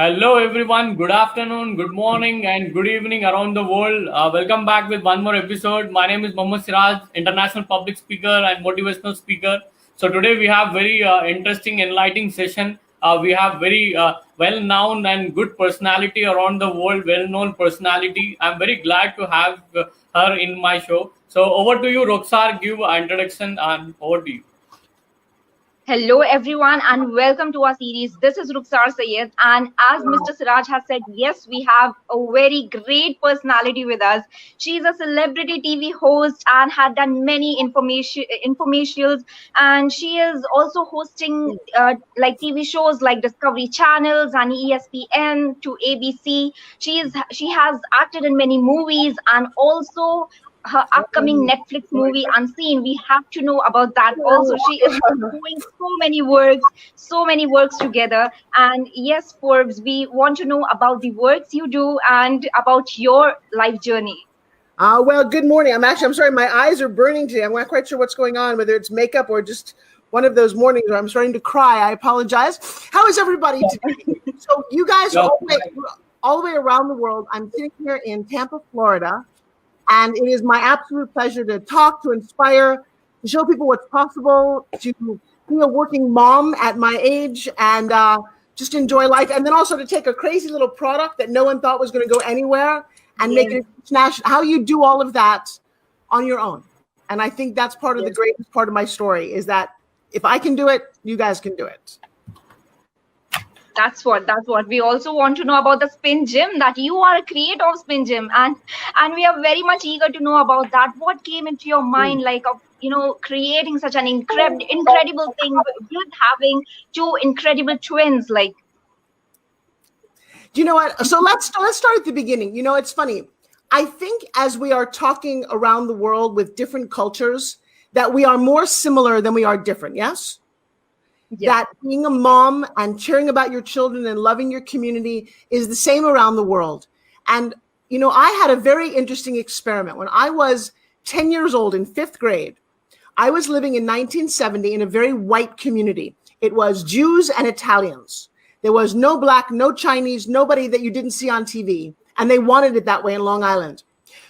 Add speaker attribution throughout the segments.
Speaker 1: Hello, everyone. Good afternoon, good morning, and good evening around the world. Welcome back with one more episode. My name is Mohammad Siraj, international public speaker and motivational speaker. So today we have very interesting, enlightening session. We have very well-known and good personality around the world, well-known personality. I'm very glad to have her in my show. So over to you, Roxar. Give an introduction and over to you.
Speaker 2: Hello, everyone, and welcome to our series. This is Rukhsar Sayed, and as Mr. Siraj has said, yes, we have a very great personality with us. She's a celebrity TV host and had done many informations, and she is also hosting like TV shows like Discovery Channels and ESPN to ABC. She has acted in many movies and also her upcoming Netflix movie Unseen. We have to know about that also. She is doing so many works together. And yes, Forbes, we want to know about the works you do and about your life journey.
Speaker 3: Well, good morning. I'm sorry, my eyes are burning today. I'm not quite sure what's going on, whether it's makeup or just one of those mornings where I'm starting to cry. I apologize. How is everybody today? So you guys are all the way around the world. I'm sitting here in Tampa, Florida. And it is my absolute pleasure to talk, to inspire, to show people what's possible, to be a working mom at my age and just enjoy life. And then also to take a crazy little product that no one thought was going to go anywhere and make it international. How you do all of that on your own. And I think that's part of the greatest part of my story is that if I can do it, you guys can do it.
Speaker 2: That's what we also want to know about the Spin Gym, that you are a creator of Spin Gym, and we are very much eager to know about that. What came into your mind, like of creating such an incredible thing with having two incredible twins, like.
Speaker 3: You know what? So let's start at the beginning. You know, it's funny. I think as we are talking around the world with different cultures, that we are more similar than we are different. Yes. That being a mom and caring about your children and loving your community is the same around the world. And, I had a very interesting experiment. When I was 10 years old in 5th grade, I was living in 1970 in a very white community. It was Jews and Italians. There was no Black, no Chinese, nobody that you didn't see on TV. And they wanted it that way in Long Island.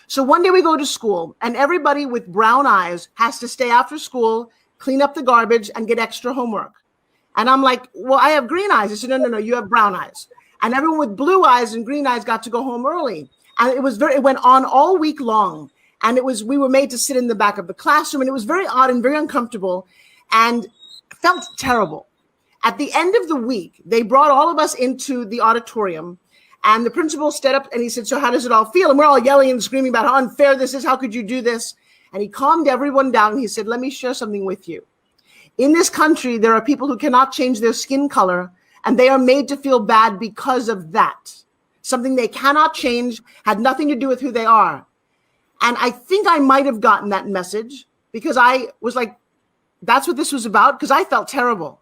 Speaker 3: So one day we go to school and everybody with brown eyes has to stay after school, clean up the garbage and get extra homework. And I'm like, well, I have green eyes. I said, no, you have brown eyes. And everyone with blue eyes and green eyes got to go home early. And it went on all week long. And we were made to sit in the back of the classroom. And it was very odd and very uncomfortable and felt terrible. At the end of the week, they brought all of us into the auditorium. And the principal stood up and he said, so how does it all feel? And we're all yelling and screaming about how unfair this is. How could you do this? And he calmed everyone down. And he said, let me share something with you. In this country, there are people who cannot change their skin color, and they are made to feel bad because of that. Something they cannot change, had nothing to do with who they are. And I think I might have gotten that message because I was like, that's what this was about, because I felt terrible.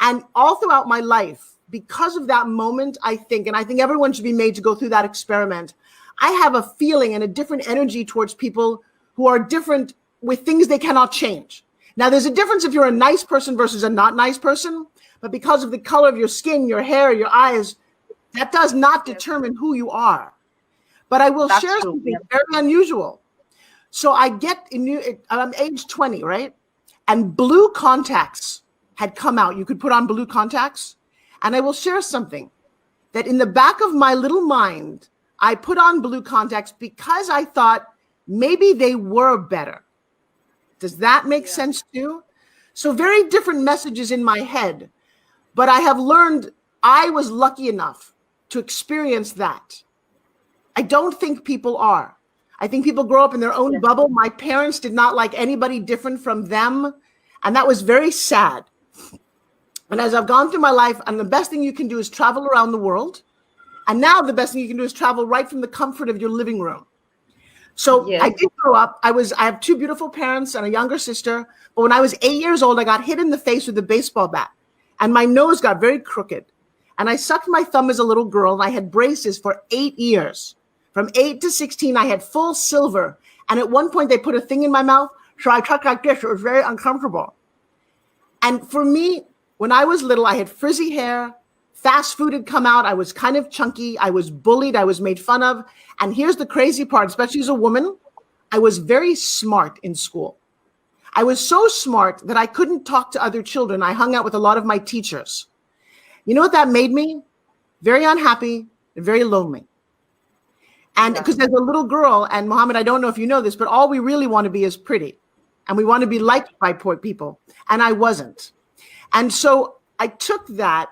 Speaker 3: And all throughout my life, because of that moment, I think everyone should be made to go through that experiment. I have a feeling and a different energy towards people who are different with things they cannot change. Now, there's a difference if you're a nice person versus a not nice person, but because of the color of your skin, your hair, your eyes, that does not determine who you are. But I will share something very unusual. So I'm age 20, right? And blue contacts had come out. You could put on blue contacts. And I will share something that in the back of my little mind, I put on blue contacts because I thought maybe they were better. Does that make sense too? So very different messages in my head, but I have learned I was lucky enough to experience that. I don't think people are. I think people grow up in their own bubble. My parents did not like anybody different from them. And that was very sad. And as I've gone through my life, and the best thing you can do is travel around the world. And now the best thing you can do is travel right from the comfort of your living room. So I did grow up. I have 2 beautiful parents and a younger sister. But when I was 8 years old, I got hit in the face with a baseball bat and my nose got very crooked. And I sucked my thumb as a little girl and I had braces for 8 years. From 8 to 16, I had full silver. And at one point they put a thing in my mouth. So I talked like this. It was very uncomfortable. And for me, when I was little, I had frizzy hair. Fast food had come out. I was kind of chunky. I was bullied. I was made fun of. And here's the crazy part, especially as a woman, I was very smart in school. I was so smart that I couldn't talk to other children. I hung out with a lot of my teachers. You know what that made me? Very unhappy and very lonely. And because there's a little girl, and Mohammed, I don't know if you know this, but all we really want to be is pretty. And we want to be liked by poor people. And I wasn't. And so I took that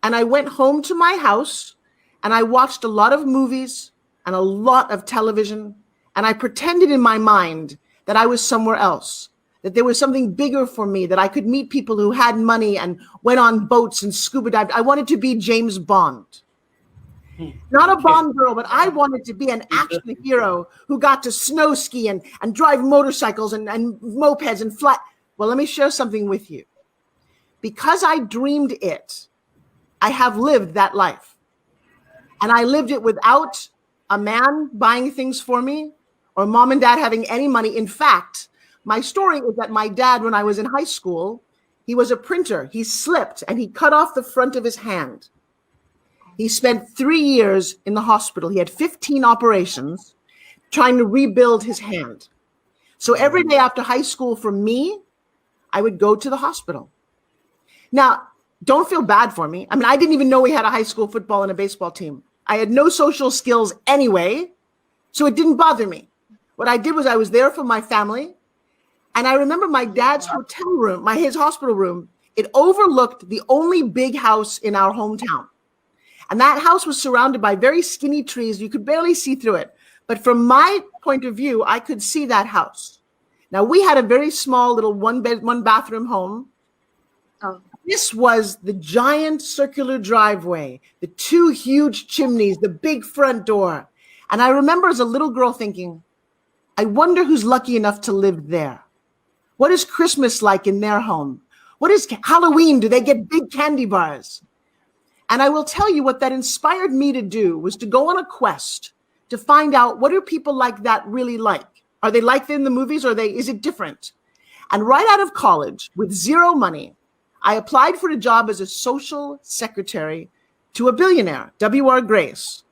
Speaker 3: and I went home to my house and I watched a lot of movies and a lot of television. And I pretended in my mind that I was somewhere else, that there was something bigger for me, that I could meet people who had money and went on boats and scuba dived. I wanted to be James Bond. Not a Bond girl, but I wanted to be an action hero who got to snow ski and drive motorcycles and mopeds and fly. Well, let me share something with you. Because I dreamed it, I have lived that life. And I lived it without a man buying things for me or mom and dad having any money. In fact, my story is that my dad, when I was in high school, he was a printer. He slipped and he cut off the front of his hand. He spent 3 years in the hospital. He had 15 operations trying to rebuild his hand. So every day after high school for me, I would go to the hospital. Now, don't feel bad for me. I mean, I didn't even know we had a high school football and a baseball team. I had no social skills anyway, so it didn't bother me. What I did was I was there for my family. And I remember my dad's hotel room, his hospital room, it overlooked the only big house in our hometown. And that house was surrounded by very skinny trees. You could barely see through it. But from my point of view, I could see that house. Now, we had a very small little one bathroom home. Oh. This was the giant circular driveway, the 2 huge chimneys, the big front door. And I remember as a little girl thinking, I wonder who's lucky enough to live there. What is Christmas like in their home? What is Halloween? Do they get big candy bars? And I will tell you what that inspired me to do was to go on a quest to find out, what do people like that really like? Are they like in the movies, or is it different? And right out of college, with zero money, I applied for a job as a social secretary to a billionaire, W.R. Grace.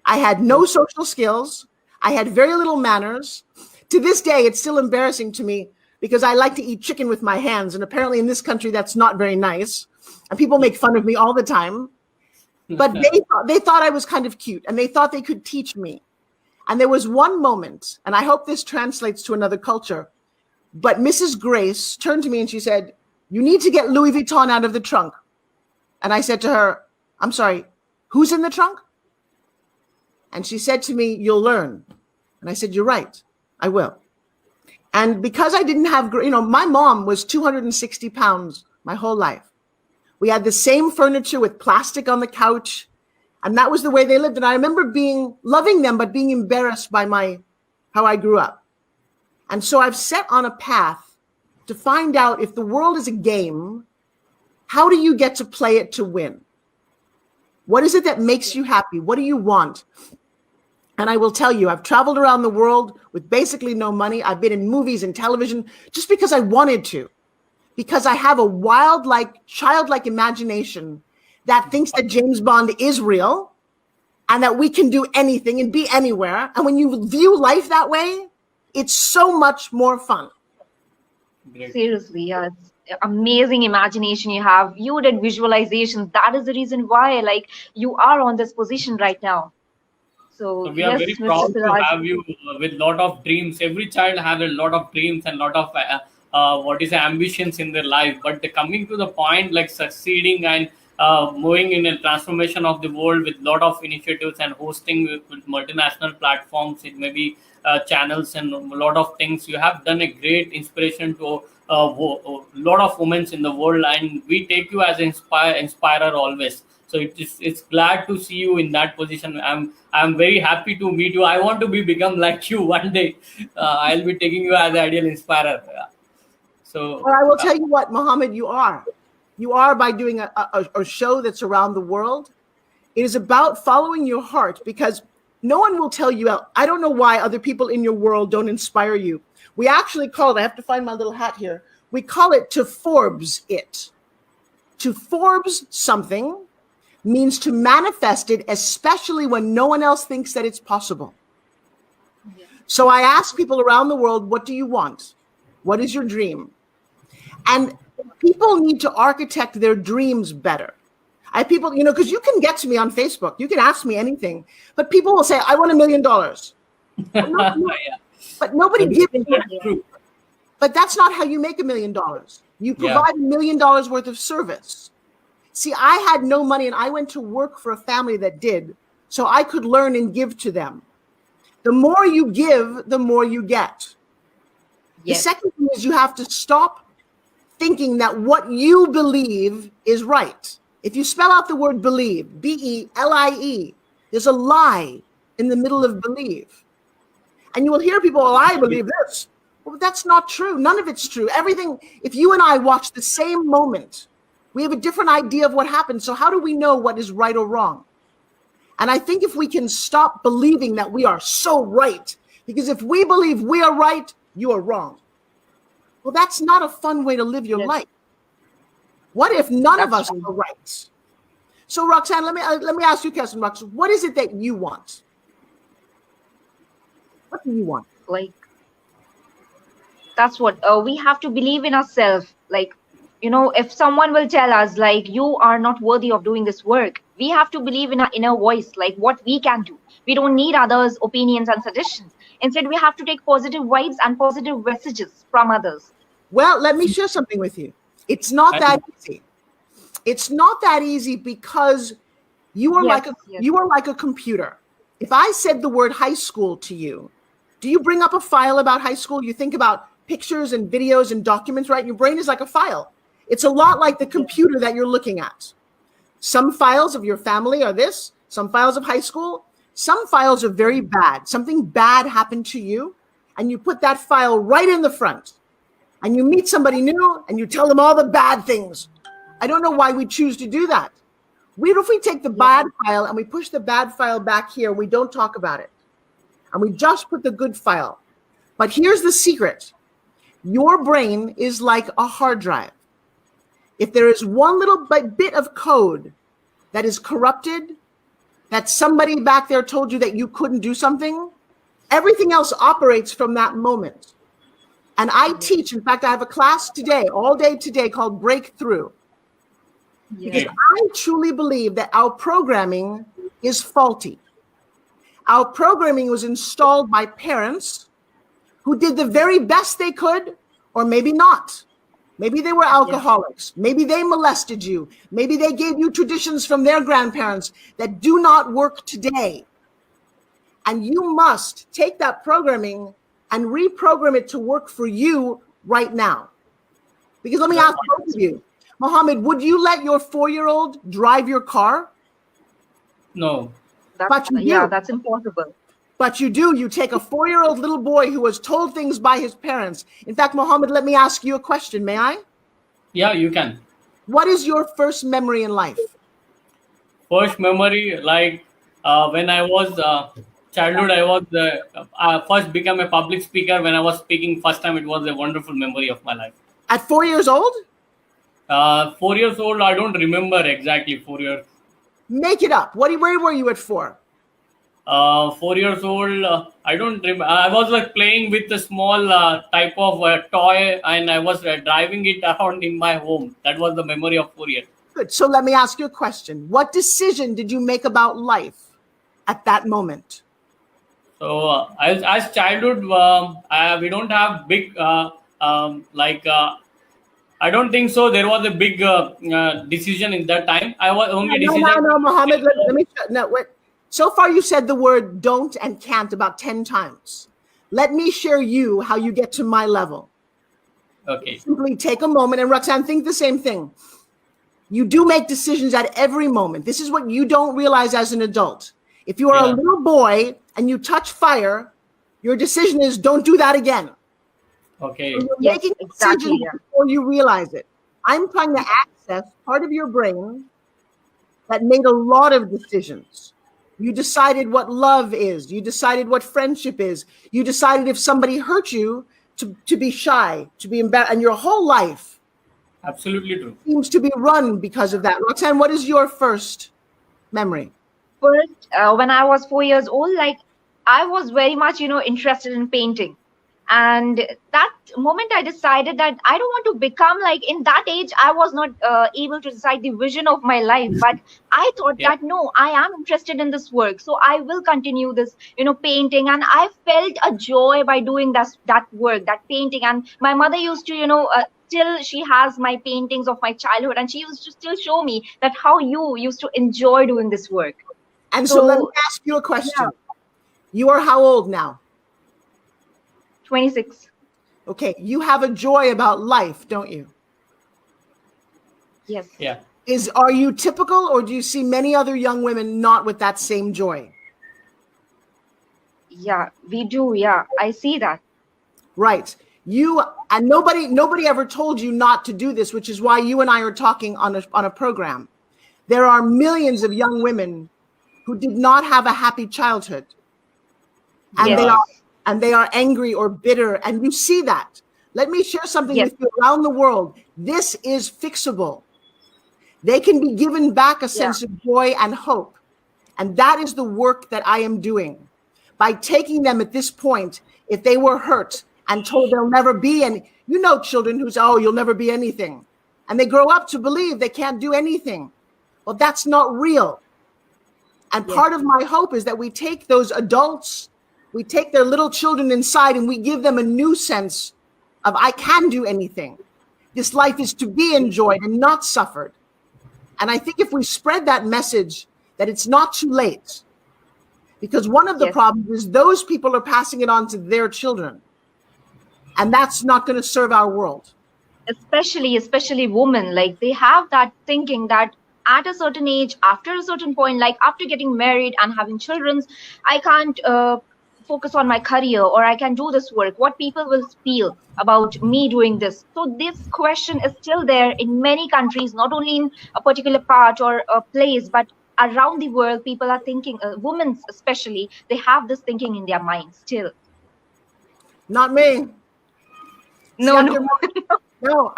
Speaker 3: I had no social skills. I had very little manners. To this day, it's still embarrassing to me because I like to eat chicken with my hands. And apparently in this country, that's not very nice. And people make fun of me all the time. But they thought I was kind of cute, and they thought they could teach me. And there was one moment, and I hope this translates to another culture, but Mrs. Grace turned to me and she said, you need to get Louis Vuitton out of the trunk. And I said to her, I'm sorry, who's in the trunk? And she said to me, you'll learn. And I said, you're right, I will. And because I didn't have, my mom was 260 pounds my whole life. We had the same furniture with plastic on the couch. And that was the way they lived. And I remember loving them, but being embarrassed by how I grew up. And so I've set on a path to find out, if the world is a game, how do you get to play it to win? What is it that makes you happy? What do you want? And I will tell you, I've traveled around the world with basically no money. I've been in movies and television just because I wanted to. Because I have a childlike imagination that thinks that James Bond is real and that we can do anything and be anywhere. And when you view life that way, it's so much more fun.
Speaker 2: Great. Seriously, yeah. It's amazing imagination you have. You did visualizations. That is the reason why, you are on this position right now. So
Speaker 1: we are very proud to have you with a lot of dreams. Every child has a lot of dreams and a lot of ambitions in their life, but coming to the point, succeeding and moving in a transformation of the world with a lot of initiatives and hosting with multinational platforms, it may be channels and a lot of things. You have done a great inspiration to a lot of women in the world, and we take you as an inspirer always. So it's glad to see you in that position. I'm very happy to meet you. I want to become like you one day. I'll be taking you as an ideal inspirer. So,
Speaker 3: well, I will tell you what, Mohammed, you are. You are by doing a show that's around the world. It is about following your heart, because no one will tell you. I don't know why other people in your world don't inspire you. We actually call it, I have to find my little hat here. We call it to Forbes it. To Forbes something, means to manifest it, especially when no one else thinks that it's possible. So I ask people around the world, what do you want? What is your dream? And people need to architect their dreams better. I have people, because you can get to me on Facebook, you can ask me anything, but people will say, I want $1 million. But nobody gives you. But that's not how you make $1 million. You provide $1 million worth of service. See, I had no money and I went to work for a family that did, so I could learn and give to them. The more you give, the more you get. Yes. The second thing is you have to stop thinking that what you believe is right. If you spell out the word believe, B-E-L-I-E, there's a lie in the middle of believe. And you will hear people, well, I believe this. Well, that's not true. None of it's true. Everything, if you and I watch the same moment, we have a different idea of what happened. So how do we know what is right or wrong? And I think if we can stop believing that we are so right, because if we believe we are right, you are wrong. Well, that's not a fun way to live your life. What if none of us are right? So Roxanne, let me ask you a question, Roxanne. What is it that you want? What do you want?
Speaker 2: Like, that's what we have to believe in ourselves. Like, if someone will tell us, like, you are not worthy of doing this work, we have to believe in our inner voice, like what we can do. We don't need others' opinions and suggestions. Instead, we have to take positive vibes and positive messages from others.
Speaker 3: Well, let me share something with you. It's not that easy. It's not that easy because you are like a computer. If I said the word high school to you, do you bring up a file about high school? You think about pictures and videos and documents, right? Your brain is like a file. It's a lot like the computer that you're looking at. Some files of your family are this, some files of high school, some files are very bad. Something bad happened to you, and you put that file right in the front. And you meet somebody new, and you tell them all the bad things. I don't know why we choose to do that. What if we take the bad file and we push the bad file back here, and we don't talk about it, and we just put the good file? But here's the secret. Your brain is like a hard drive. If there is one little bit of code that is corrupted, that somebody back there told you that you couldn't do something, everything else operates from that moment. And I teach, in fact, I have a class today, all day today, called Breakthrough. Because I truly believe that our programming is faulty. Our programming was installed by parents who did the very best they could, or maybe not. Maybe they were alcoholics. Maybe they molested you. Maybe they gave you traditions from their grandparents that do not work today. And you must take that programming and reprogram it to work for you right now. Because let me ask both of you, Mohammed, would you let your 4-year-old drive your car?
Speaker 1: No.
Speaker 3: But you do.
Speaker 2: Yeah, that's impossible.
Speaker 3: But you do. You take a 4-year-old little boy who was told things by his parents. In fact, Mohammed, let me ask you a question. May I?
Speaker 1: Yeah, you can.
Speaker 3: What is your first memory in life?
Speaker 1: First memory, like when I was childhood, I was first become a public speaker. When I was speaking first time, it was a wonderful memory of my life.
Speaker 3: At 4 years old?
Speaker 1: 4 years old, I don't remember exactly 4 years.
Speaker 3: Make it up. Where were you at 4?
Speaker 1: 4 years old, I don't remember. I was like playing with a small type of toy, and I was driving it around in my home. That was the memory of 4 years.
Speaker 3: Good. So let me ask you a question. What decision did you make about life at that moment?
Speaker 1: So as childhood, we don't have big I don't think so. There was a big decision in that time. I was only decision.
Speaker 3: No, Mohammed. Wait. So far, you said the word "don't" and "can't" about 10 times. Let me share you how you get to my level.
Speaker 1: Okay.
Speaker 3: Simply take a moment, and Roxanne, think the same thing. You do make decisions at every moment. This is what you don't realize as an adult. If you are a little boy and you touch fire, your decision is don't do that again.
Speaker 1: Okay.
Speaker 3: So you're making decisions before you realize it. I'm trying to access part of your brain that made a lot of decisions. You decided what love is. You decided what friendship is. You decided if somebody hurt you to be shy, to be embarrassed, and your whole life
Speaker 1: absolutely true
Speaker 3: seems to be run because of that. Roxanne, what is your first memory?
Speaker 2: First, when I was 4 years old, like I was very much, interested in painting. And that moment I decided that I don't want to become like, in that age I was not able to decide the vision of my life, but I thought
Speaker 1: Yeah.
Speaker 2: that no, I am interested in this work, so I will continue this, painting. And I felt a joy by doing that work, that painting. And my mother used to, still she has my paintings of my childhood, and she used to still show me that how you used to enjoy doing this work.
Speaker 3: And so let me
Speaker 2: So
Speaker 3: ask you a
Speaker 2: yeah,
Speaker 3: question. You are how old now?
Speaker 2: 26.
Speaker 3: Okay, you have a joy about life, don't you?
Speaker 2: Yes.
Speaker 1: Yeah.
Speaker 3: Are you typical, or do you see many other young women not with that same joy?
Speaker 2: Yeah, we do. Yeah, I see that.
Speaker 3: Right. You and nobody ever told you not to do this, which is why you and I are talking on a program. There are millions of young women who did not have a happy childhood, and
Speaker 2: Yes.
Speaker 3: they are angry or bitter, and you see that. Let me share something
Speaker 2: Yes.
Speaker 3: with you. Around the world, this is fixable. They can be given back a sense of joy and hope. And that is the work that I am doing. By taking them at this point, if they were hurt and told they'll never be any, children who say, oh, you'll never be anything. And they grow up to believe they can't do anything. Well, that's not real. And part of my hope is that we take those adults, we take their little children inside, and we give them a new sense of, I can do anything. This life is to be enjoyed and not suffered. And I think if we spread that message, that it's not too late, because one of the problems is those people are passing it on to their children, and that's not going to serve our world.
Speaker 2: Especially women, like they have that thinking that at a certain age, after a certain point, like after getting married and having children, I can't focus on my career, or I can do this work. What people will feel about me doing this? So this question is still there in many countries, not only in a particular part or a place, but around the world. People are thinking, women especially, they have this thinking in their minds still.
Speaker 3: Not me.
Speaker 2: No.
Speaker 3: No,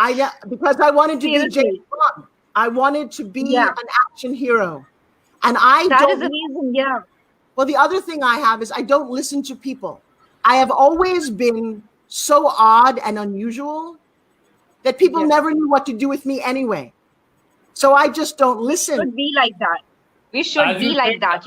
Speaker 3: because I wanted to be James Bond. I wanted to be an action hero. And
Speaker 2: that is the reason,
Speaker 3: Well, the other thing I have is I don't listen to people. I have always been so odd and unusual that people never knew what to do with me anyway. So I just don't listen.
Speaker 2: We should be like that. We should be like that,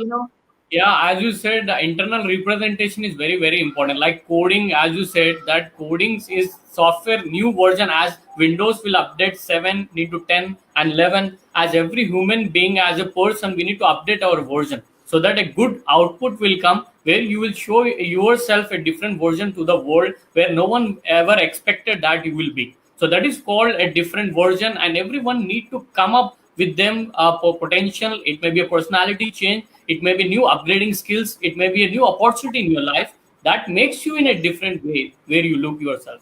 Speaker 1: Yeah, as you said, the internal representation is very, very important. Like coding, as you said, that coding is software new version. As Windows will update 7, need to 10 and 11. As every human being, as a person, we need to update our version so that a good output will come where you will show yourself a different version to the world where no one ever expected that you will be. So that is called a different version, and everyone need to come up with them for potential. It may be a personality change. It may be new upgrading skills. It may be a new opportunity in your life that makes you in a different way where you look yourself.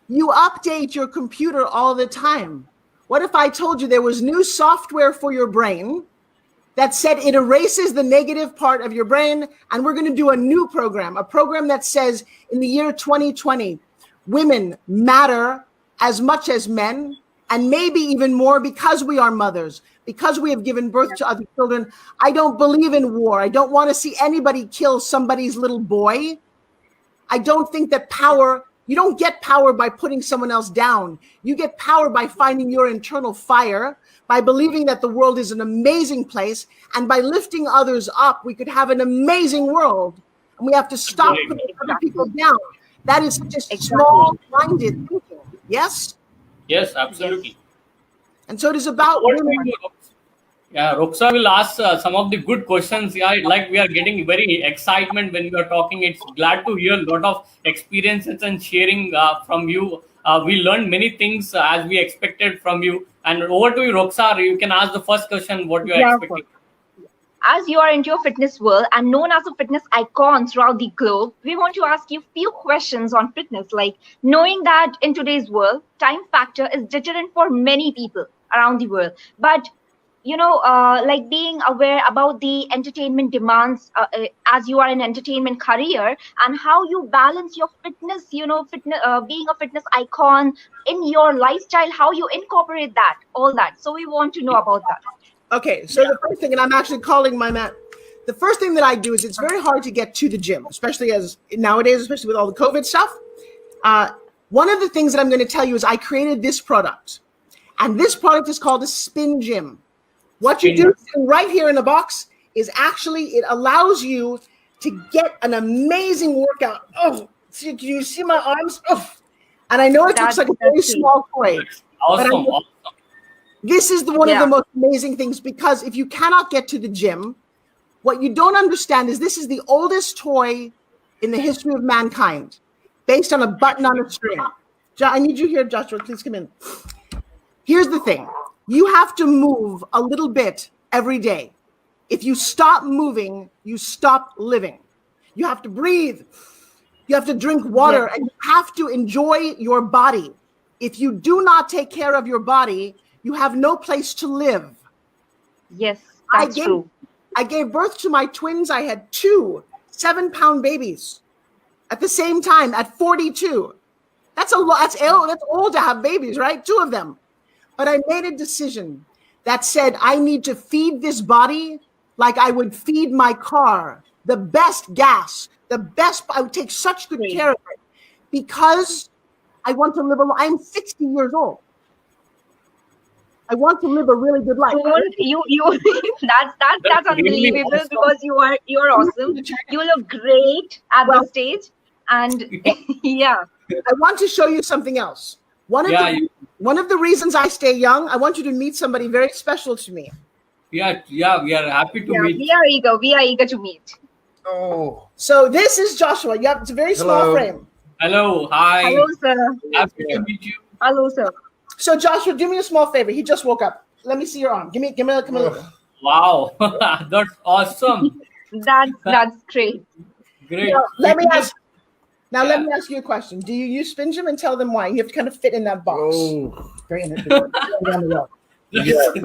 Speaker 3: You update your computer all the time. What if I told you there was new software for your brain that said it erases the negative part of your brain, and we're going to do a new program, a program that says in the year 2020, women matter as much as men, and maybe even more, because we are mothers, because we have given birth to other children. I don't believe in war. I don't want to see anybody kill somebody's little boy. I don't think that power, you don't get power by putting someone else down. You get power by finding your internal fire, by believing that the world is an amazing place, and by lifting others up, we could have an amazing world. And we have to stop putting other people down. That is just small-minded thinking. Yes?
Speaker 1: Yes, absolutely.
Speaker 3: And so it is about women.
Speaker 1: Yeah, Roxa will ask some of the good questions. Yeah, like we are getting very excitement when we are talking. It's glad to hear a lot of experiences and sharing from you. We learned many things as we expected from you. And over to you, Roxa. You can ask the first question what you are expecting.
Speaker 2: As you are into your fitness world and known as a fitness icon throughout the globe, we want to ask you a few questions on fitness, like knowing that in today's world, time factor is deterrent for many people around the world. But like being aware about the entertainment demands as you are in entertainment career, and how you balance your fitness, fitness, being a fitness icon in your lifestyle, how you incorporate that, all that. So we want to know about that.
Speaker 3: Okay, so the first thing, and I'm actually calling my man. The first thing that I do is it's very hard to get to the gym, especially as nowadays, especially with all the COVID stuff. One of the things that I'm going to tell you is I created this product, and this product is called a spin gym. What you do right here in the box is actually it allows you to get an amazing workout. Oh, see, can you see my arms? Oh. And I know it looks like a very small toy.
Speaker 1: Awesome.
Speaker 3: This is one of the most amazing things, because if you cannot get to the gym, what you don't understand is this is the oldest toy in the history of mankind, based on a button on a string. I need you here, Joshua. Please come in. Here's the thing. You have to move a little bit every day. If you stop moving, you stop living. You have to breathe. You have to drink water, and you have to enjoy your body. If you do not take care of your body, you have no place to live.
Speaker 2: Yes, that's true.
Speaker 3: I gave birth to my twins. I had 2 7-pound babies at the same time at 42. That's a lot. That's old to have babies, right? 2 of them. But I made a decision that said I need to feed this body like I would feed my car, the best gas, the best. I would take such good care of it because I want to live I'm 60 years old. I want to live a really good life.
Speaker 2: You that's unbelievable,
Speaker 1: awesome.
Speaker 2: because you're awesome. You look great at the stage, and
Speaker 3: I want to show you something else. One of the reasons I stay young, I want you to meet somebody very special to me.
Speaker 1: We are happy to meet.
Speaker 2: We are eager to meet.
Speaker 3: Oh, so this is Joshua. It's a very small frame.
Speaker 1: Hello, hi.
Speaker 2: Hello, sir.
Speaker 1: Happy to meet you.
Speaker 2: Hello, sir.
Speaker 3: So Joshua, do me a small favor. He just woke up. Let me see your arm. Give me a look.
Speaker 1: Wow, that's awesome.
Speaker 2: That's great.
Speaker 1: Great.
Speaker 3: Let me ask you a question. Do you use spin gym, and tell them why? You have to kind of fit in that box.
Speaker 4: Oh,
Speaker 3: Down
Speaker 4: yes,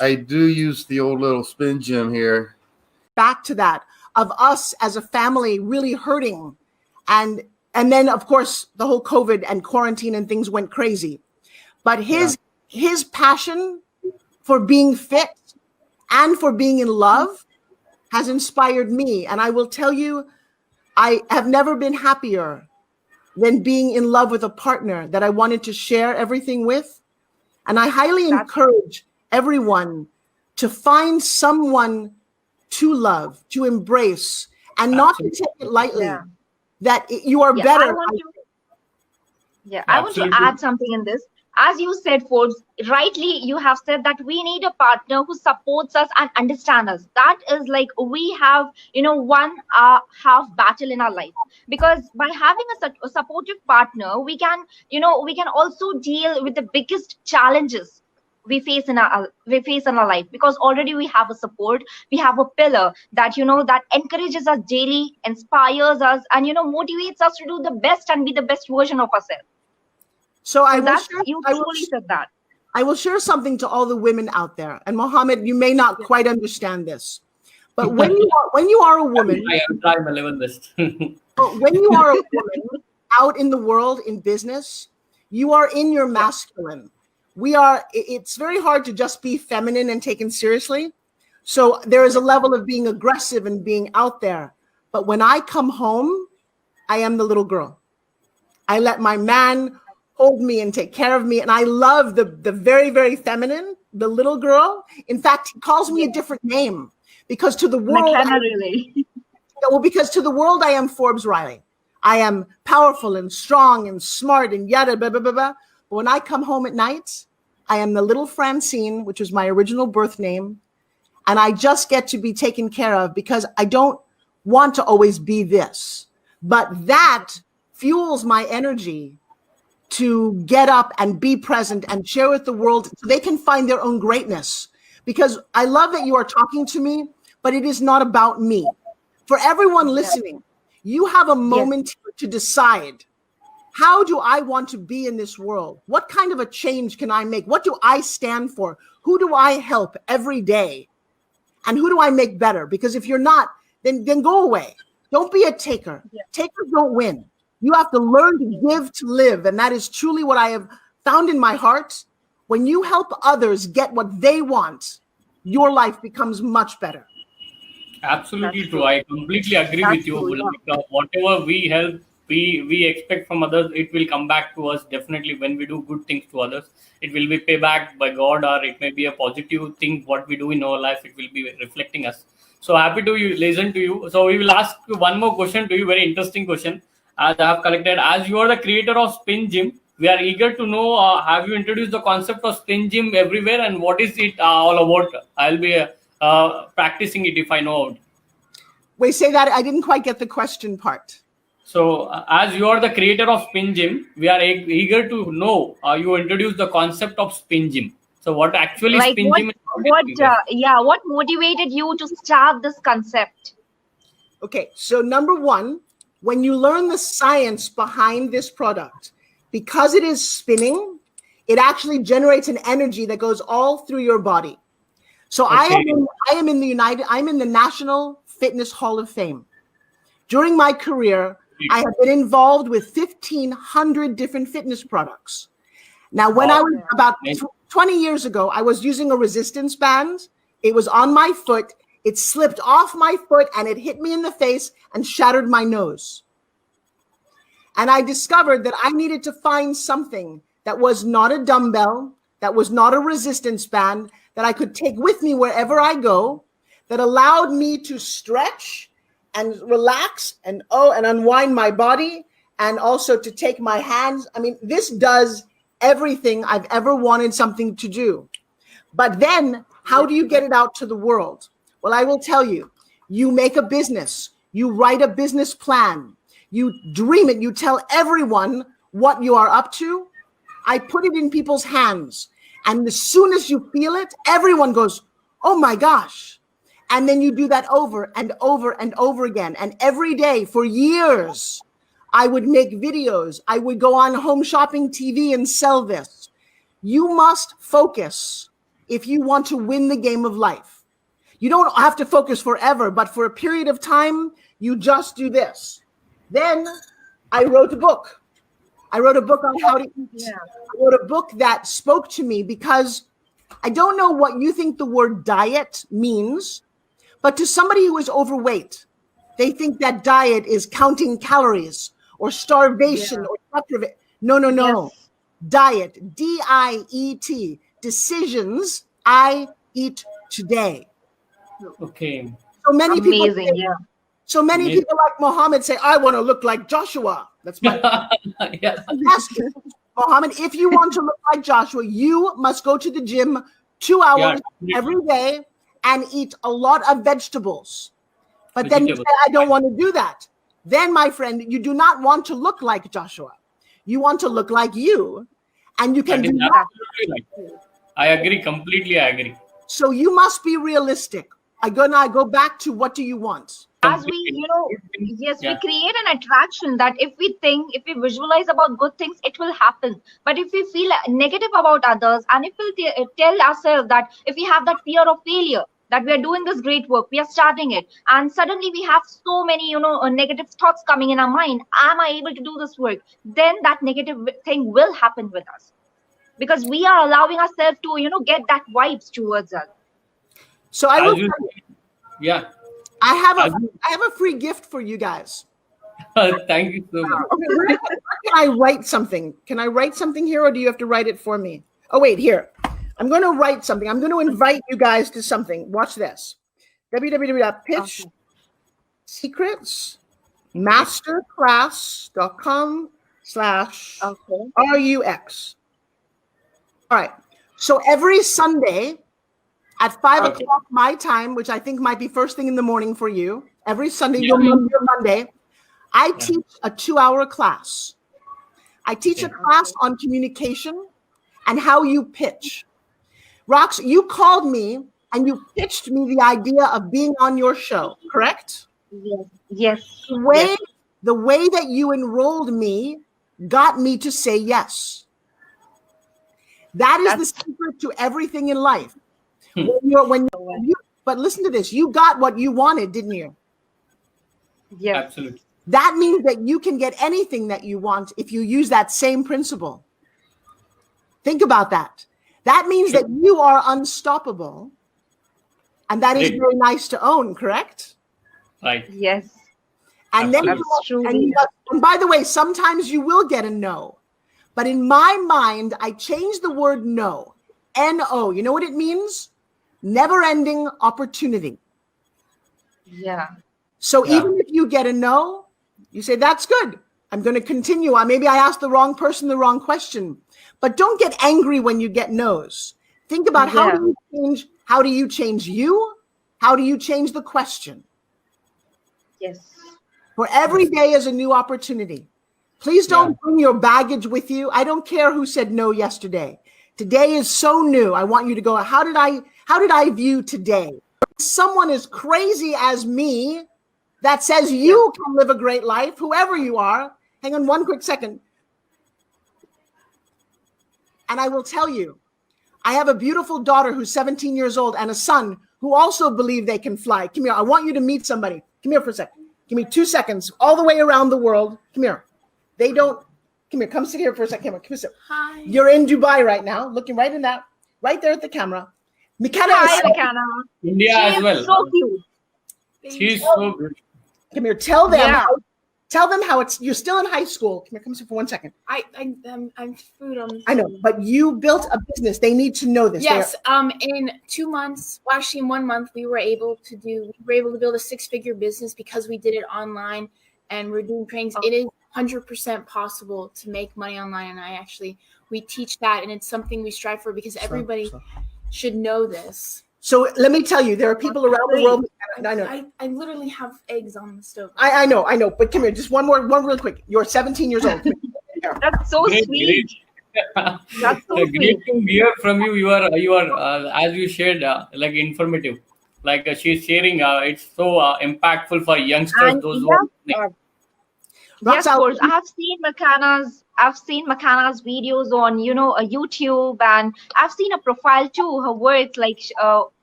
Speaker 4: I do use the old little spin gym here.
Speaker 3: Back to that of us as a family really hurting, and then of course the whole COVID and quarantine and things went crazy. But his passion for being fit and for being in love has inspired me. And I will tell you, I have never been happier than being in love with a partner that I wanted to share everything with. And I highly encourage everyone to find someone to love, to embrace, and not to take it lightly.
Speaker 2: Yeah.
Speaker 3: That you are better.
Speaker 2: I want to add something in this. As you said, Forbes, rightly, you have said that we need a partner who supports us and understands us. That is like we have, one half battle in our life. Because by having a supportive partner, we can also deal with the biggest challenges we face in our life, because already we have a support, we have a pillar that that encourages us daily, inspires us, and motivates us to do the best and be the best version of ourselves.
Speaker 3: So
Speaker 2: you truly said that.
Speaker 3: I will share something to all the women out there. And Mohammed, you may not quite understand this, but when you are a woman,
Speaker 1: I am trying my level best.
Speaker 3: When you are a woman out in the world in business, you are in your masculine. It's very hard to just be feminine and taken seriously. So there is a level of being aggressive and being out there. But when I come home, I am the little girl. I let my man hold me and take care of me. And I love the very, very feminine, the little girl. In fact, he calls me a different name because to the world, because to the world, I am Forbes Riley. I am powerful and strong and smart and yada, blah, blah, blah, blah. But when I come home at night, I am the little Francine, which was my original birth name. And I just get to be taken care of because I don't want to always be this. But that fuels my energy to get up and be present and share with the world so they can find their own greatness. Because I love that you are talking to me, but it is not about me. For everyone listening, you have a moment to decide, how do I want to be in this world? What kind of a change can I make? What do I stand for? Who do I help every day? And who do I make better? Because if you're not, then go away. Don't be a taker. Takers don't win. You have to learn to give to live. And that is truly what I have found in my heart. When you help others get what they want, your life becomes much better.
Speaker 1: Absolutely
Speaker 2: That's
Speaker 1: true.
Speaker 2: true.
Speaker 1: I completely agree
Speaker 2: That's
Speaker 1: with you.
Speaker 2: true. Yeah.
Speaker 1: Like, whatever we help, we expect from others, it will come back to us. Definitely, when we do good things to others, it will be payback by God, or it may be a positive thing. What we do in our life, it will be reflecting us. So happy to listen to you. So we will ask one more question to you. Very interesting question. As I have collected, as you are the creator of Spin Gym, we are eager to know. Have you introduced the concept of Spin Gym everywhere, and what is it all about? I'll be practicing it if I know it.
Speaker 3: Wait, say that. I didn't quite get the question part.
Speaker 1: So, as you are the creator of Spin Gym, we are eager to know. You introduce the concept of Spin Gym. So, what actually
Speaker 2: Like
Speaker 1: Spin Gym is?
Speaker 2: what motivated you to start this concept?
Speaker 3: Okay, so number one, when you learn the science behind this product, because it is spinning, it actually generates an energy that goes all through your body. So
Speaker 1: Okay.
Speaker 3: I'm in the National Fitness Hall of Fame. During my career, I have been involved with 1,500 different fitness products. Now, when I was about 20 years ago, I was using a resistance band. It was on my foot. It slipped off my foot and it hit me in the face and shattered my nose. And I discovered that I needed to find something that was not a dumbbell, that was not a resistance band, that I could take with me wherever I go, that allowed me to stretch and relax and unwind my body, and also to take my hands. I mean, this does everything I've ever wanted something to do. But then how do you get it out to the world? Well, I will tell you, you make a business, you write a business plan, you dream it, you tell everyone what you are up to. I put it in people's hands. And as soon as you feel it, everyone goes, oh my gosh. And then you do that over and over and over again. And every day for years, I would make videos. I would go on Home Shopping TV and sell this. You must focus if you want to win the game of life. You don't have to focus forever, but for a period of time, you just do this. Then I wrote a book. I wrote a book on how to eat.
Speaker 2: Yeah.
Speaker 3: I wrote a book that spoke to me because I don't know what you think the word diet means, but to somebody who is overweight, they think that diet is counting calories or starvation or deprivation. No.
Speaker 2: Yes.
Speaker 3: Diet, D-I-E-T, decisions I eat today.
Speaker 1: Okay.
Speaker 3: So many people
Speaker 2: Amazing.
Speaker 3: say,
Speaker 2: Yeah.
Speaker 3: so many
Speaker 1: Amazing.
Speaker 3: people like Mohammed say, I want to look like Joshua. That's my
Speaker 1: Yeah.
Speaker 3: ask you, Mohammed, if you want to look like Joshua, you must go to the gym 2 hours every day and eat a lot of vegetables. But then you say, I don't want to do that. Then, my friend, you do not want to look like Joshua. You want to look like you. And you can
Speaker 1: That is
Speaker 3: do that.
Speaker 1: absolutely right. I agree. Completely, I agree.
Speaker 3: So you must be realistic. I go back to what do you want?
Speaker 2: As we, yes, we create an attraction that if we visualize about good things, it will happen. But if we feel negative about others, and if we tell ourselves that if we have that fear of failure, that we are doing this great work, we are starting it, and suddenly we have so many, negative thoughts coming in our mind. Am I able to do this work? Then that negative thing will happen with us because we are allowing ourselves to, get that vibes towards us.
Speaker 3: So I will.
Speaker 1: Yeah.
Speaker 3: I have a free gift for you guys.
Speaker 1: Thank you so much.
Speaker 3: Okay, where can I write something? Can I write something here, or do you have to write it for me? Oh, wait, here. I'm going to write something. I'm going to invite you guys to something. Watch this. www.pitchsecretsmasterclass.com/RUX. All right. So every Sunday at 5 o'clock my time, which I think might be first thing in the morning for you, every Sunday, your Monday, I teach a 2-hour class. I teach a class on communication and how you pitch. Rox, you called me and you pitched me the idea of being on your show, correct?
Speaker 2: Yes.
Speaker 3: The way that you enrolled me got me to say yes. That is the secret to everything in life. But listen to this. You got what you wanted, didn't you?
Speaker 2: Yeah.
Speaker 1: Absolutely.
Speaker 3: That means that you can get anything that you want if you use that same principle. Think about that. That means that you are unstoppable And that is
Speaker 1: Great.
Speaker 3: very nice to own, correct?
Speaker 1: Right.
Speaker 2: Yes.
Speaker 3: And then,
Speaker 2: That's true.
Speaker 3: and by the way, sometimes you will get a no. But in my mind, I changed the word no. N-O. You know what it means? Never-ending opportunity.
Speaker 2: Yeah.
Speaker 3: So
Speaker 1: Yeah.
Speaker 3: even if you get a no, you say, that's good. I'm going to continue. Maybe I asked the wrong person the wrong question. But don't get angry when you get no's. Think about how do you change you? How do you change the question?
Speaker 2: Yes.
Speaker 3: For every day is a new opportunity. Please don't bring your baggage with you. I don't care who said no yesterday. Today is so new. I want you to go, how did I view today? Someone as crazy as me that says you can live a great life, whoever you are. Hang on one quick second. And I will tell you, I have a beautiful daughter who's 17 years old and a son who also believe they can fly. Come here. I want you to meet somebody. Come here for a second. Give me 2 seconds. All the way around the world. Come here. They don't. Come here. Come sit here for a second. Come sit.
Speaker 5: Hi.
Speaker 3: You're in Dubai right now, looking right in that, right there at the camera. McKenna
Speaker 2: Hi,
Speaker 3: is
Speaker 2: McKenna.
Speaker 1: India as well.
Speaker 2: So cute.
Speaker 1: She's so good.
Speaker 3: Come here. Tell them.
Speaker 2: Yeah.
Speaker 3: Tell them how it's. You're still in high school. Come here. Come sit for 1 second.
Speaker 5: I'm food on.
Speaker 3: I know, but you built a business. They need to know this.
Speaker 5: Yes. In 2 months, well, actually in 1 month, we were able to build a 6-figure business because we did it online and we're doing trainings. It is 100% possible to make money online, and we teach that, and it's something we strive for because everybody should know this.
Speaker 3: So let me tell you, there are people around the world. I know.
Speaker 5: I literally have eggs on the stove.
Speaker 3: I know. But come here, just one real quick. You're 17 years old.
Speaker 2: That's so
Speaker 1: Great,
Speaker 2: sweet. That's so
Speaker 1: great
Speaker 2: sweet.
Speaker 1: to hear from you. You are as you shared, like informative. Like she's sharing, it's so impactful for youngsters.
Speaker 2: And
Speaker 1: Those who are listening.
Speaker 2: Yes, of course. I've seen McKenna's videos on, YouTube, and I've seen a profile too. Her works, like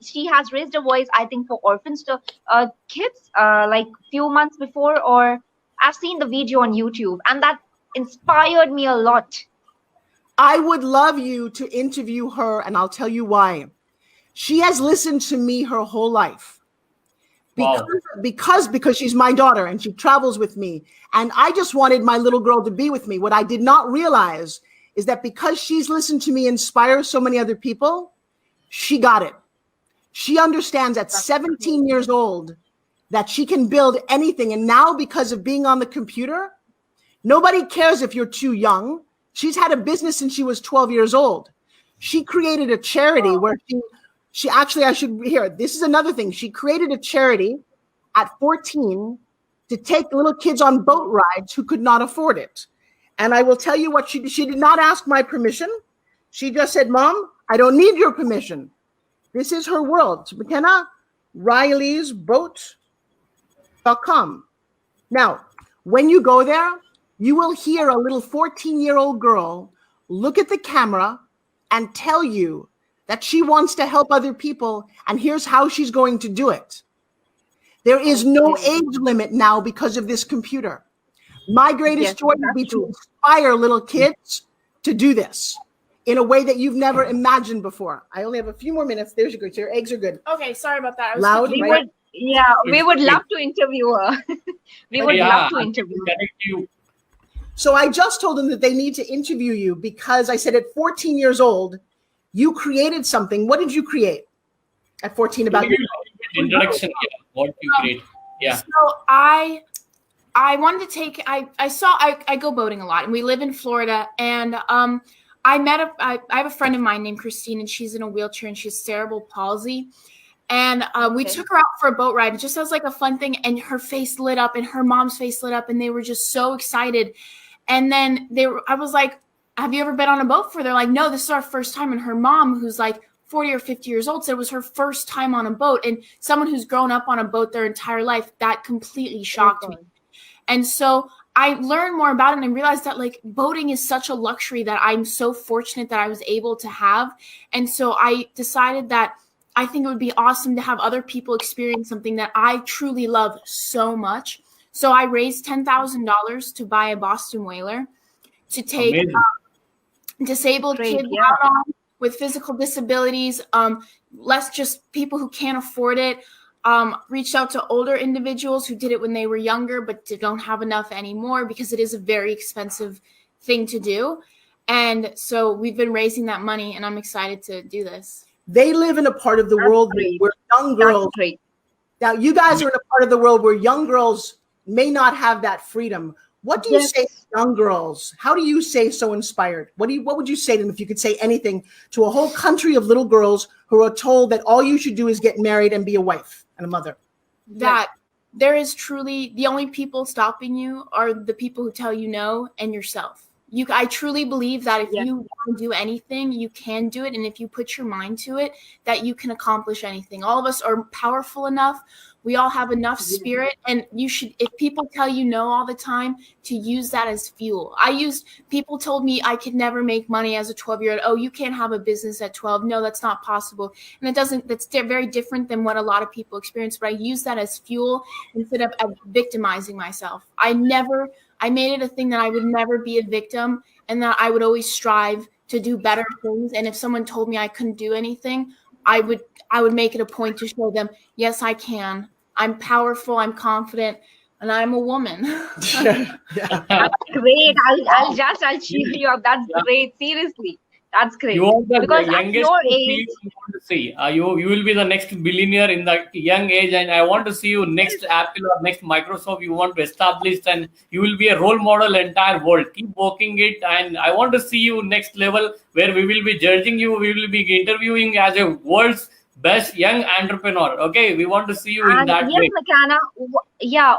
Speaker 2: she has raised a voice, I think, for orphans to kids, like few months before. Or I've seen the video on YouTube, and that inspired me a lot.
Speaker 3: I would love you to interview her, and I'll tell you why. She has listened to me her whole life. Because she's my daughter and she travels with me. And I just wanted my little girl to be with me. What I did not realize is that because she's listened to me inspire so many other people, she got it. She understands at 17 years old that she can build anything. And now because of being on the computer, nobody cares if you're too young. She's had a business since she was 12 years old. She created a charity where she actually, this is another thing. She created a charity at 14 to take little kids on boat rides who could not afford it. And I will tell you what she did not ask my permission. She just said, Mom, I don't need your permission. This is her world. So McKenna, Riley'sBoat.com. Now, when you go there, you will hear a little 14-year-old girl look at the camera and tell you that she wants to help other people, and here's how she's going to do it. There is no age limit now because of this computer. My greatest joy would be to inspire little kids to do this in a way that you've never imagined before. I only have a few more minutes. There's your good. Your eggs are good.
Speaker 5: Okay, sorry about that. I was
Speaker 3: Loud,
Speaker 5: thinking-
Speaker 3: right?
Speaker 2: We would love to interview her. We would love to interview her.
Speaker 3: So I just told them that they need to interview you because I said at 14 years old, you created something. What did you create at 14 about you?
Speaker 1: Introduction, what you create. Yeah.
Speaker 5: So I wanted to take, I go boating a lot, and we live in Florida, and I have a friend of mine named Christine, and she's in a wheelchair and she has cerebral palsy. And we took her out for a boat ride just as like a fun thing, and her face lit up and her mom's face lit up, and they were just so excited. And then I was like, have you ever been on a boat before? They're like, no, this is our first time. And her mom, who's like 40 or 50 years old, said it was her first time on a boat. And someone who's grown up on a boat their entire life, that completely shocked me. And so I learned more about it, and I realized that like boating is such a luxury that I'm so fortunate that I was able to have. And so I decided that I think it would be awesome to have other people experience something that I truly love so much. So I raised $10,000 to buy a Boston whaler to take disabled kids out on with physical disabilities, less just people who can't afford it. Reached out to older individuals who did it when they were younger but don't have enough anymore, because it is a very expensive thing to do. And so we've been raising that money, and I'm excited to do this.
Speaker 3: They live in a part of the world where young girls. Now, you guys are in a part of the world where young girls may not have that freedom. What do you say to young girls? How do you say so inspired? What would you say to them if you could say anything to a whole country of little girls who are told that all you should do is get married and be a wife and a mother?
Speaker 5: That there is truly, the only people stopping you are the people who tell you no, and yourself. I truly believe that if you want to do anything, you can do it. And if you put your mind to it, that you can accomplish anything. All of us are powerful enough. We all have enough spirit, and you should, if people tell you no all the time, to use that as fuel. People told me I could never make money as a 12-year-old. Oh, you can't have a business at 12. No, that's not possible. And that's very different than what a lot of people experience, but I use that as fuel instead of victimizing myself. I made it a thing that I would never be a victim, and that I would always strive to do better things. And if someone told me I couldn't do anything, I would make it a point to show them, yes, I can. I'm powerful, I'm confident, and I'm a woman.
Speaker 2: That's great. I'll cheer you up. That's great. Seriously. That's great.
Speaker 1: You are the
Speaker 2: because
Speaker 1: youngest
Speaker 2: at your age,
Speaker 1: you want to see. You will be the next billionaire in that young age, and I want to see you next Apple or next Microsoft. You want to establish, and you will be a role model entire world. Keep working it, and I want to see you next level where we will be judging you. We will be interviewing as a world's best young entrepreneur. Okay, we want to see you in that way.
Speaker 2: McKenna,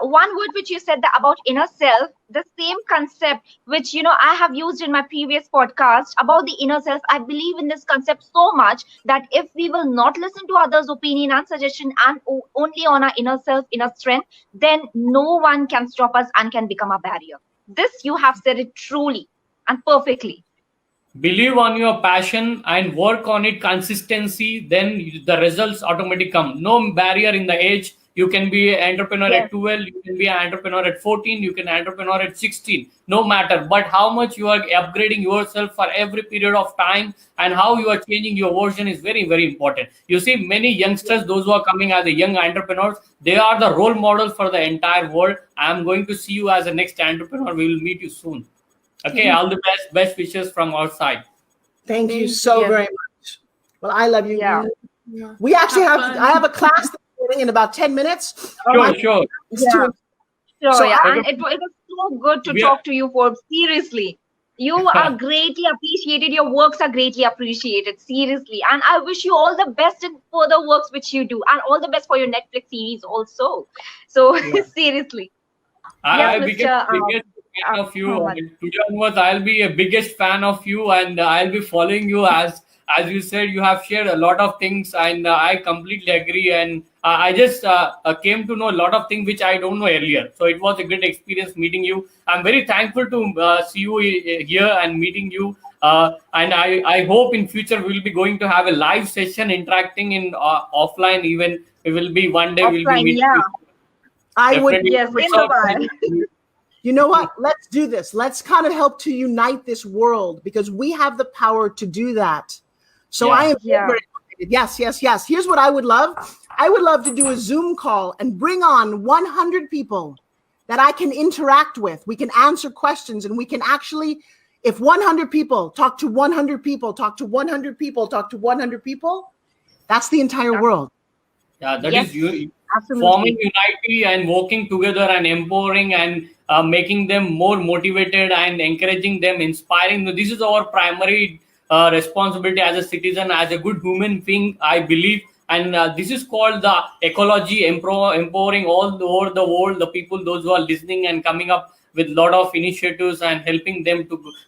Speaker 2: one word which you said about inner self, the same concept which I have used in my previous podcast about the inner self. I believe in this concept so much that if we will not listen to others' opinion and suggestion and only on our inner self, inner strength, then no one can stop us and can become a barrier. This you have said it truly and perfectly.
Speaker 1: Believe on your passion and work on it consistency, then the results automatically come. No barrier in the age. You can be an entrepreneur at 12, you can be an entrepreneur at 14, you can be an entrepreneur at 16, no matter. But how much you are upgrading yourself for every period of time and how you are changing your version is very, very important. You see, many youngsters, those who are coming as a young entrepreneurs, they are the role models for the entire world. I'm going to see you as a next entrepreneur. We will meet you soon. Okay, all the best wishes from our side.
Speaker 3: Thank you so very much. Well, I love you.
Speaker 2: Yeah.
Speaker 3: We actually I have a class in about 10 minutes.
Speaker 1: Sure.
Speaker 2: And it was so good to talk to you, Forbes. Seriously. You are greatly appreciated. Your works are greatly appreciated. Seriously. And I wish you all the best in further works which you do. And all the best for your Netflix series also. So, seriously.
Speaker 1: I became biggest fan of you. Today onwards, I'll be a biggest fan of you, and I'll be following you as you said. You have shared a lot of things, and I completely agree. And I just came to know a lot of things which I don't know earlier. So it was a great experience meeting you. I'm very thankful to see you here and meeting you. And I hope in future we'll be going to have a live session interacting in offline. Even we will be one day we'll be meeting.
Speaker 3: I would,
Speaker 2: yes,
Speaker 3: you know what? Let's do this. Let's kind of help to unite this world because we have the power to do that. So I am very excited. Yes. Here's what I would love. I would love to do a Zoom call and bring on 100 people that I can interact with. We can answer questions and we can actually, if 100 people talk to 100 people, talk to 100 people, talk to 100 people, that's the entire world.
Speaker 1: Yeah, that is you. Forming unity and working together and empowering and making them more motivated and encouraging them, inspiring them. This is our primary responsibility as a citizen, as a good human being, I believe. And this is called the ecology, empowering all over the world, the people, those who are listening and coming up with a lot of initiatives and helping them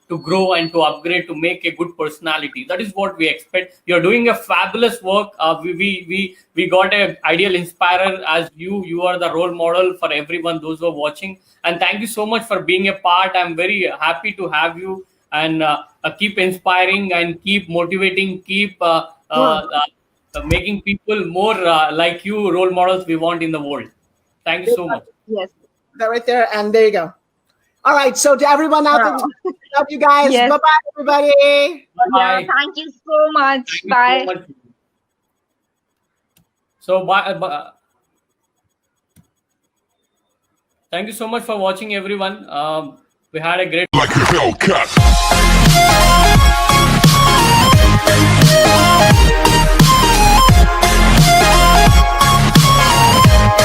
Speaker 1: to grow and to upgrade, to make a good personality. That is what we expect. You're doing a fabulous work. We got an ideal inspirer as you. You are the role model for everyone, those who are watching. And thank you so much for being a part. I'm very happy to have you and keep inspiring and keep motivating, keep making people more like you, role models we want in the world. Thank you so much.
Speaker 2: Yes.
Speaker 3: That right there. And there you go. All right. So to everyone out there, love you guys.
Speaker 2: Yes.
Speaker 3: Bye-bye, everybody.
Speaker 1: Bye.
Speaker 2: Yeah, thank you so much. Bye.
Speaker 1: So, thank you so much for watching, everyone. We had a great.
Speaker 6: Like a Hellcat.